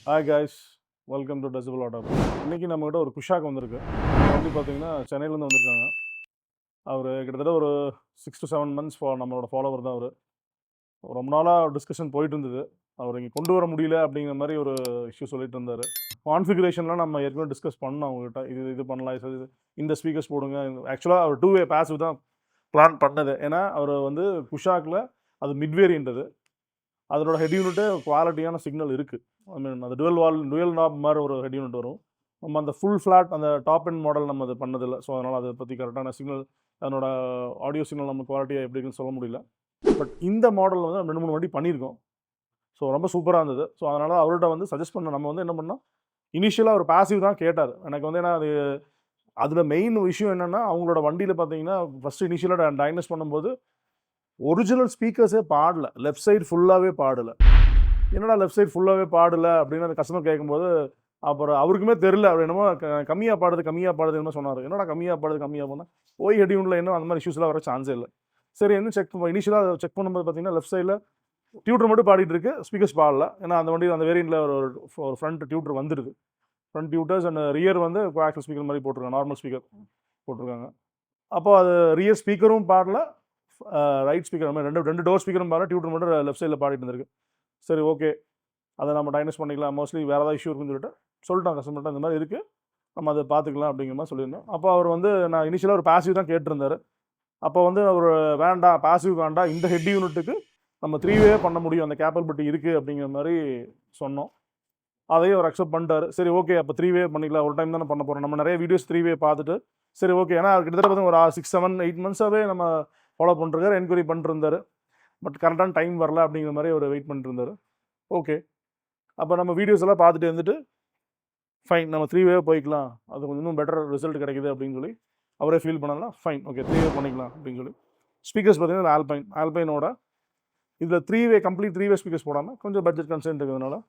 Hi guys, welcome to Decibel Autohub. இன்றைக்கி நம்மகிட்ட ஒரு குஷாக் வந்திருக்கு. வண்டி பார்த்தீங்கன்னா சென்னையிலேருந்து வந்திருக்காங்க. அவர் கிட்டத்தட்ட ஒரு 6 to 7 months நம்மளோட ஃபாலோவர் தான் அவர். ரொம்ப நாளாக டிஸ்கஷன் போயிட்டு இருந்தது. அவர் இங்கே கொண்டு வர முடியல அப்படிங்கிற மாதிரி ஒரு இஷ்யூ சொல்லிட்டு இருந்தார். கான்ஃபிகரேஷன்லாம் நம்ம ஏற்கனவே டிஸ்கஸ் பண்ணோம் அவங்ககிட்ட. இது பண்ணலாம், இது இந்த ஸ்பீக்கர்ஸ் போடுங்க. ஆக்சுவலாக அவர் 2-way பாசிவ் தான் பிளான் பண்ணது. ஏன்னா அவர் வந்து குஷாக்கில் அது மிட் வேரியன்ட் அது. அதனோட ஹெட் யூனிட்டு குவாலிட்டியான சிக்னல் இருக்குது. ஐ மீன் அந்த டுவெல் நாப் மாதிரி ஒரு ஹெட் யூனிட் வரும். நம்ம அந்த ஃபுல் ஃப்ளாட் அந்த டாப் எண்ட் மாடல் நம்ம அது பண்ணதில்லை. ஸோ அதனால் அதை பற்றி கரெக்டான சிக்னல், அதனோட ஆடியோ சிக்னல் நம்ம குவாலிட்டியாக எப்படி இருக்குன்னு சொல்ல முடியல. பட் இந்த மாடல் வந்து 2-3 வண்டி பண்ணியிருக்கோம். ஸோ ரொம்ப சூப்பராக இருந்தது. ஸோ அதனால் அவர்கிட்ட வந்து சஜஸ்ட் பண்ண நம்ம வந்து என்ன பண்ணோம், இனிஷியலாக ஒரு பாசிவ் தான் கேட்டார். எனக்கு வந்து ஏன்னா அது அதில் மெயின் விஷயம் என்னென்னா, அவங்களோட வண்டியில் பார்த்தீங்கன்னா ஃபஸ்ட்டு இனிஷியலாக டயக்னோஸ் பண்ணும்போது ஒரிஜினல் ஸ்பீக்கர்ஸே பாடலை. லெஃப்ட் சைடு ஃபுல்லாகவே பாடலை. என்னடா லெஃப்ட் சைடு ஃபுல்லாகவே பாடலை அப்படின்னு அந்த கஸ்டமர் கேட்கும்போது, அப்புறம் அவருக்குமே தெரில. அவர் என்னமோ கம்மியாக பாடுது என்னமோ சொன்னார். என்னடா கம்மியாக போனால் ஓய் ஹெட் யூனில் இன்னும் அந்த மாதிரி இஷ்யூஸ்லாம் வர சான்ஸே இல்லை. சரி என்ன இனிஷியலாக செக் பண்ணும்போது பார்த்தீங்கன்னா லெஃப்ட் சைடில் டியூட்டர் மட்டும் பாடிட்டு இருக்கு, ஸ்பீக்கர்ஸ் பாடல. ஏன்னா அந்த வண்டி அந்த வேரியண்ட்டில் ஒரு ஃப்ரண்ட் டியூட்டர் வந்துடுது. ஃப்ரண்ட் டியூட்டர்ஸ் அண்ட் ரியர் வந்து கோஆக்சியல் ஸ்பீக்கர் மாதிரி போட்டிருக்காங்க, நார்மல் ஸ்பீக்கர் போட்டிருக்காங்க. அப்போ அது ரியர் ஸ்பீக்கரும் பாடல, ரைட் ஸ்பீக்கர் ரெண்டு டோர் ஸ்பீக்கரும் பாடல, டியூட்டர் மட்டும் லெஃப்ட் சைடில் பாடிட்டு இருந்திருக்கு. சரி ஓகே, அதை நம்ம டயக்னோஸ் பண்ணிக்கலாம். மோஸ்ட்லி வேறு ஏதாவது இஷ்யூ இருக்குன்னு சொல்லிட்டோம் கஸ்டமர்கிட்ட, இந்த மாதிரி இருக்குது, நம்ம அதை பார்த்துக்கலாம் அப்படிங்கிற மாதிரி சொல்லியிருந்தோம். அப்போ அவர் வந்து நான் இனிஷியலாக ஒரு பாசிவ் தான் கேட்டிருந்தார். அப்போ வந்து அவர் வேண்டாம், பாசிவ் வேண்டாம், இந்த ஹெட் யூனிட்டுக்கு நம்ம 3-way பண்ண முடியும், அந்த கேப்பபிலிட்டி இருக்குது அப்படிங்கிற மாதிரி சொன்னோம். அதையும் அவர் அக்செப்ட் பண்ணிட்டார். சரி ஓகே, அப்போ 3-way பண்ணிக்கலாம், ஒரு டைம் தானே பண்ண போகிறோம். நம்ம நிறைய வீடியோஸ் 3-way பார்த்துட்டு சரி ஓகே, ஏன்னா கிட்டத்தட்ட பார்த்தீங்கன்னா ஒரு 6-7-8 months நம்ம ஃபாலோ பண்ணிருக்காரு, என்கொயரி பண்ணிருந்தார். பட் கரெக்டான டைம் வரல அப்படிங்கிற மாதிரி அவர் வெயிட் பண்ணிட்டு இருந்தார். ஓகே, அப்போ நம்ம வீடியோஸ் எல்லாம் பார்த்துட்டு இருந்துட்டு ஃபைன், நம்ம 3-way போய்க்கலாம், அது கொஞ்சம் இன்னும் பெட்டர் ரிசல்ட் கிடைக்குது அப்படின்னு சொல்லி அவரே ஃபீல் பண்ணலாம். ஃபைன் ஓகே, 3-way பண்ணிக்கலாம் அப்படின்னு சொல்லி ஸ்பீக்கர்ஸ் பார்த்தீங்கன்னா ஆல்பைனோட இதில் 3-way கம்ப்ளீட் 3-way ஸ்பீக்கர்ஸ் போடாமல் கொஞ்சம் பட்ஜெட் கன்சென்ட் இருக்கிறதுனால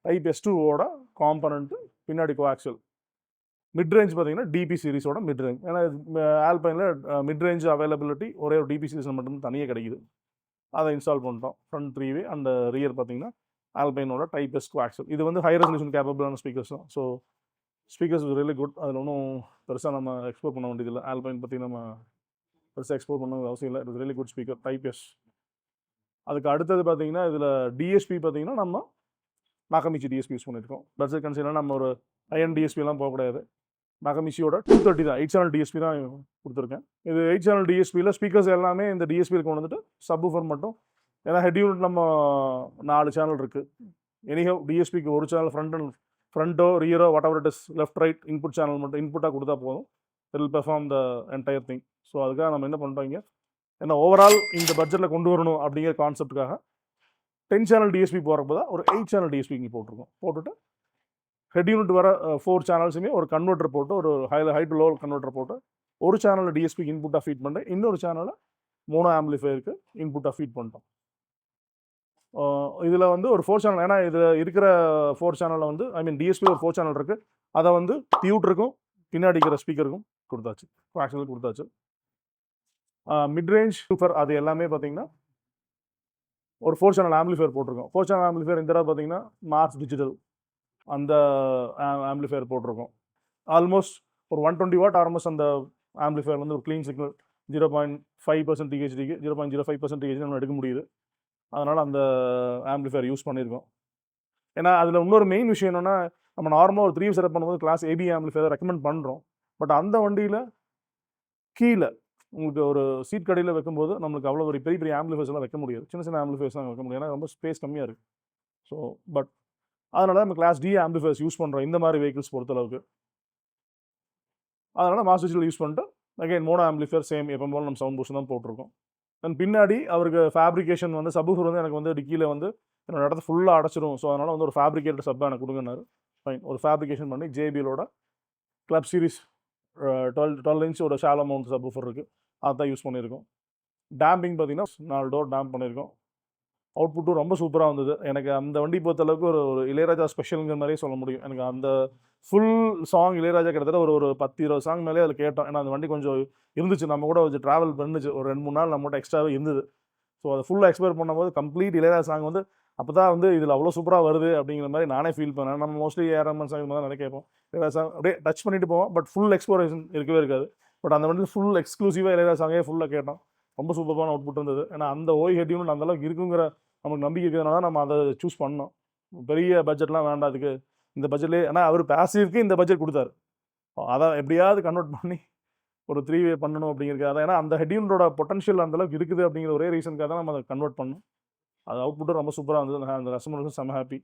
டைப் S2ஓட காம்பனண்ட்டு பின்னாடி கோஆக்சியல். மிட் ரேஞ்ச் பார்த்தீங்கன்னா டிபி சீரிஸோட மிட் ரேஞ்ச். ஏன்னா ஆல்பைனில் மிட் ரேஞ்ச் அவைலபிலிட்டி ஒரே ஒரு டிபி சீரிஸ் மட்டும் தனியாக கிடைக்குது. அதை இன்ஸ்டால் பண்ணிட்டோம். ஃப்ரண்ட் 3-way அண்ட் ரியர் பார்த்தீங்கன்னா ஆல்பைனோட டைப் S கோஆக்சியல். இது வந்து ஹை ரெசல்யூஷன் கேப்பபிளான ஸ்பீக்கர்ஸ் தான். So speakers really good. அதில் ஒன்றும் பெருசாக நம்ம எக்ஸ்போர்ட் பண்ண வேண்டியதில்லை. ஆல்பைன் பற்றி நம்ம பெருசாக எக்ஸ்போர்ட் பண்ண அவசியம் இல்லை. It's really good speaker type S. அதுக்கு அடுத்தது பார்த்தீங்கன்னா இதில் டிஎஸ்பி பார்த்தீங்கன்னா நம்ம நாகமிச்சி டிஎஸ்பி யூஸ் பண்ணியிருக்கோம். பட்ஜெட் கன்சிடர் நம்ம ஒரு ஐஎன் டிஎஸ்பிலாம் போகக்கூடாது. நாகமிச்சியோட 230 தான், 8 channel டிஎஸ்பி தான் கொடுத்துருக்கேன். இது 8 channel டிஎஸ்பியில் ஸ்பீக்கர்ஸ் எல்லாமே இந்த டிஎஸ்பியில் கொண்டு வந்துட்டு சப்வூஃபர் மட்டும். ஏன்னா ஹெட் யூனிட் நம்ம 4 சேனல் இருக்குது. எனிஹவ் டிஎஸ்பிக்கு ஒரு சேனல் ஃப்ரண்ட்டோ ரியரோ whatever it is, left right input channel மட்டும் இன்புட்டாக கொடுத்தா போதும், it will perform the entire thing. So அதுக்காக நம்ம என்ன பண்ணுறோங்க, ஏன்னா ஓவரால் இந்த பட்ஜெட்டில் கொண்டு வரணும் அப்படிங்கிற கான்செப்டுக்காக 10 channel டிஎஸ்பி போகிறப்ப தான் ஒரு 8 channel டிஎஸ்பி இங்கே போட்டுட்டு ஹெட் யூனிட் வர 4 சேனல்ஸுமே ஒரு கன்வெர்ட்டர் போட்டு, ஒரு ஹை டு லோ கன்வெர்ட்டர் போட்டு, ஒரு சேனலில் டிஎஸ்பிக்கு இன்புட்டாக ஃபீட் பண்ணிட்டு இன்னொரு சேனலில் மோனோ ஆம்பிளிஃபையருக்கு இன்புட்டாக ஃபீட் பண்ணிட்டோம். இதில் வந்து ஒரு 4 channel, ஏன்னா இதில் இருக்கிற 4 சேனலில் வந்து டிஎஸ்பி ஒரு 4 channel இருக்குது. அதை வந்து டியூட்டருக்கும் பின்னாடி இருக்கிற ஸ்பீக்கருக்கும் கொடுத்தாச்சு, ஆக்சுவலாக கொடுத்தாச்சு. மிட் ரேஞ்ச் சூப்பர் அது எல்லாமே பார்த்தீங்கன்னா ஒரு 4 channel ஆம்பிளிஃபையர் போட்டிருக்கோம். 4 channel ஆம்பிளிஃபையர் இந்த தடவை பார்த்தீங்கன்னா மார்ஸ் டிஜிட்டல் அந்த ஆம்பிளிஃபையர் போட்டிருக்கோம். ஆல்மோஸ்ட் ஒரு 120 watt ஆல்மோஸ்ட் அந்த ஆம்பிளிஃபையர் வந்து ஒரு க்ளீன் சிக்னல் 0.5% THD 0.05% THD நம்ம எடுக்க முடியுது. அதனால் அந்த ஆம்பிளிஃபையர் யூஸ் பண்ணியிருக்கோம். ஏன்னா அதில் இன்னொரு மெயின் விஷயம் என்னென்னா, நம்ம நார்மலாக ஒரு 3-way செட்டப் பண்ணும்போது கிளாஸ் ஏபி ஆம்பிளிஃபையர் ரெக்கமெண்ட் பண்ணுறோம். பட் அந்த வண்டியில் கீழே உங்களுக்கு ஒரு சீட் கடையில் வைக்கும்போது நம்மளுக்கு அவ்வளோ ஒரு பெரிய ஆம்பிளிஃபையர்ஸ் எல்லாம் வைக்க முடியாது. சின்ன ஆம்பிளிஃபையர்ஸ் தான் வைக்க முடியும், ஏன்னா ரொம்ப ஸ்பேஸ் கம்மியாக இருக்குது. ஸோ பட் அதனால் நம்ம கிளாஸ் டி ஆம்பிளிஃபையர்ஸ் யூஸ் பண்ணுறோம் இந்த மாதிரி வெஹிக்கிள்ஸ் பொறுத்தளவுக்கு. அதனால் மாஸ் டிஜிட்டல் யூஸ் பண்ணிட்டு அகைன் மோனோ ஆம்பிளிஃபையர் சேம் எப்போ போல நம்ம சவுண்ட் பூஸ்ட் தான் போட்டிருக்கோம். தென் பின்னாடி அவருக்கு ஃபேப்ரிகேஷன் வந்து சப்வூஃபர் வந்து எனக்கு வந்து டிக்கியில் வந்து என்னோட இடத்த ஃபுல்லாக அடைச்சிடும். ஸோ அதனால் வந்து ஒரு ஃபேப்ரிகேட்டட் சப்பாக எனக்கு கொடுங்கன்னாரு. ஃபைன், ஒரு ஃபேப்ரிகேஷன் பண்ணி ஜேபிஎலோட கிளப் சீரிஸ் 12 inch ஒரு ஷாலோ மவுண்ட் சப்வூஃபர் இருக்குது, அதுதான் யூஸ் பண்ணியிருக்கோம். டேம்பிங் பார்த்தீங்கன்னா 4 டோர் டேம்ப் பண்ணியிருக்கோம். அவுட்புட்டும் ரொம்ப சூப்பராக வந்தது. எனக்கு அந்த வண்டி பொறுத்தளவுக்கு ஒரு இளையராஜா ஸ்பெஷலுங்கிற மாதிரியே சொல்ல முடியும். எனக்கு அந்த ஃபுல் சாங் இளையராஜா கிட்டத்தட்ட ஒரு 10-20 சாங் மேலே அதில் கேட்டோம். ஏன்னா அந்த வண்டி கொஞ்சம் இருந்துச்சு, நம்ம கூட கொஞ்சம் ட்ராவல் பண்ணுச்சு, ஒரு 2-3 நாள் நம்ம கூட எக்ஸ்ட்ராவே இருந்தது. ஸோ அதை ஃபுல்லாக எக்ஸ்ப்ளோர் பண்ணும்போது கம்ப்ளீட் இளையராஜா சாங் வந்து அப்போ தான் வந்து இதில் அவ்வளோ சூப்பராக வருது அப்படிங்கிற மாதிரி நானே ஃபீல் பண்ணேன். நம்ம மோஸ்ட்லி ஏஆர்எம்என் சாங் தான் நிறைய கேட்போம். இளையராஜா அப்படியே டச் பண்ணிட்டு போவோம். பட் ஃபுல் எக்ஸ்ப்ளோரேஷன் இருக்கவே இருக்காது. பட் அந்த வந்து ஃபுல் எக்ஸ்க்ளூசிவாக இளையராஜா சாங்கே ஃபுல்லாக கேட்டோம். ரொம்ப சூப்பரான அவுட்புட் இருந்தது. ஏன்னா அந்த ஓய் ஹெட்யூன் அந்த அளவுக்கு இருக்குங்கிற நமக்கு நம்பிக்கை இருக்கிறதுனால நம்ம அதை சூஸ் பண்ணோம். பெரிய பட்ஜெட்லாம் வேண்டாம் அதுக்கு. இந்த பட்ஜெட்லேயே ஏன்னா அவர் பேசிவ்க்கு இந்த பட்ஜெட் கொடுத்தாரு. அதை எப்படியாவது கன்வெர்ட் பண்ணி ஒரு 3 வே பண்ணணும் அப்படிங்கிறதுக்காக. ஏன்னா அந்த ஹெட்யூனோட பொட்டன்ஷியல் அந்த அளவுக்கு இருக்குது அப்படிங்கிற ஒரே ரீசனுக்காக தான் நம்ம அதை கன்வெர்ட் பண்ணோம். அது அவுட்புட்டும் ரொம்ப சூப்பராக இருந்தது. அந்த கஸ்டமருக்கும் செம்ம ஹாப்பி.